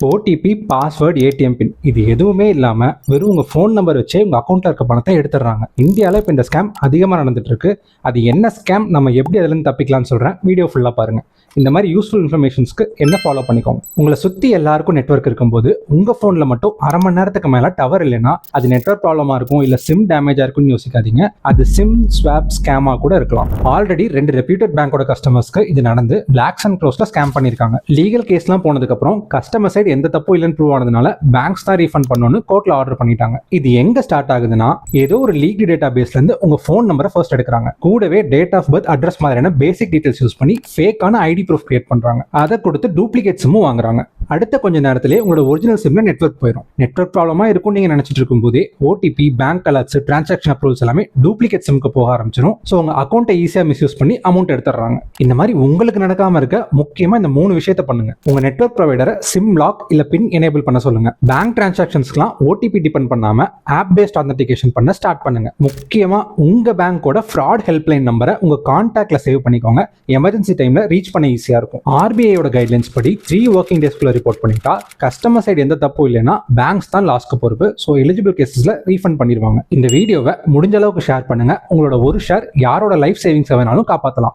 OTP, password, ATM பின் இது எதுவுமே இல்லாமல் வெறும் உங்கள் ஃபோன் நம்பர் வச்சே உங்கள் அக்கௌண்ட்டில் இருக்க பணத்தை எடுத்துடுறாங்க. இந்தியாவில் இப்போ இந்த ஸ்கேம் அதிகமாக நடந்துட்டு இருக்கு. அது என்ன ஸ்கேம், நம்ம எப்படி அதுலேருந்து தப்பிக்கலாம்னு சொல்கிறேன். வீடியோ ஃபுல்லாக பாருங்கள். இந்த மாதிரி யூஸ்ஃபுல் இன்ஃபர்மேஷன்ஸ்க்கு என்ன ஃபாலோ பண்ணிக்கோங்க. உங்களை சுற்றி எல்லாருக்கும் நெட்வொர்க் இருக்கும்போது உங்கள் ஃபோனில் மட்டும் அரை மணி நேரத்துக்கு மேலே டவர் இல்லைன்னா அது நெட்வொர்க் ப்ராப்ளமாக இருக்கும், இல்லை சிம் டேமேஜாக இருக்கும்னு யோசிக்காதீங்க. அது சிம் ஸ்வாப் ஸ்கேமாக கூட இருக்கலாம். ஆல்ரெடி 2 ரெப்யூட்டட் பேங்கோட கஸ்டமர்ஸ்க்கு இது நடந்து லாக்ஸ் அண்ட் க்ரோஸில் ஸ்கேம் பண்ணியிருக்காங்க. லீகல் கேஸ்லாம் போனதுக்கப்புறம் கஸ்டமர் சைடு எந்த தப்பும் இல்லைன்னு ப்ரூவ் ஆனதுனால பேங்க்ஸ் தான் ரீஃபண்ட் பண்ணணும்னு கோர்ட்ல ஆர்டர் பண்ணிட்டாங்க. இது எங்க ஸ்டார்ட் ஆகுதுன்னா, ஏதோ ஒரு லீக் டேட்டா பேஸ்ல இருந்து உங்க ஃபோன் நம்பரை ஃபர்ஸ்ட் எடுக்கிறாங்க. கூடவே டேட் ஆஃப் பர்த், அட்ரஸ் மாதிரியான பேசிக் டீடைல்ஸ் யூஸ் பண்ணி ஃபேக்கான ஐடி ப்ரூஃப் கிரியேட் பண்றாங்க. அதை கொடுத்து டூப்ளிகேட் சிம்மும் வாங்குறாங்க. அடுத்த கொஞ்ச நேரத்திலே உங்களோட ஒரிஜினல் சிம்ல நெட்வொர்க் போயிடும். நெட்வொர்க் ப்ராப்ளமா இருக்கும் நீங்க நினைச்சிட்டு இருக்கும் போதே OTP, bank alerts, transaction approvals எல்லாமே டூப்ளிகேட் சிம்க்கு போக ஆரம்பிச்சிடும். ஸோ உங்க அக்கௌண்ட்டை ஈஸியா மிஸ்யூஸ் பண்ணி அமௌண்ட் எடுத்துறாங்க. இந்த மாதிரி உங்களுக்கு நடக்காம இருக்க முக்கியமா இந்த 3 விஷயத்தை பண்ணுங்க. உங்க நெட்வொர்க் ப்ரொவைடரை சிம் லாக் இல்ல பின் எனேபிள் பண்ண சொல்லுங்க. பேங்க் டிரான்சாக்ஷன்ஸ்க்குலாம் ஓடிபி டிபெண்ட் பண்ணாம ஆப் பேஸ்ட் ஆத்தென்டிகேஷன் பண்ண ஸ்டார்ட் பண்ணுங்க. முக்கியமா உங்க பேங்கோட ஃப்ராட் ஹெல்ப்லைன் நம்பரை உங்க கான்டாக்ட்ல சேவ் பண்ணிக்கோங்க. எமர்ஜென்சி டைம்ல ரீச் பண்ண ஈஸியா இருக்கும். ஆர்பிஐயோட கைட்லைன்ஸ் படி 3 ஒர்க்கிங் டேஸ்க்குள்ள ரிப்போர்ட் பண்ணிட்டா கஸ்டமர் சைடு எந்த தப்பும் இல்லைன்னா பேங்க்ஸ் தான் லாஸ்க்கு பொறுப்பு. ஸோ எலிஜிபிள் கேசஸ்ல ரீஃபண்ட் பண்ணிடுவாங்க. இந்த வீடியோவை முடிஞ்ச அளவுக்கு ஷேர் பண்ணுங்க. உங்களோட ஒரு ஷேர் யாரோட லைஃப் சேவிங்ஸ் வேணாலும் காப்பாற்றலாம்.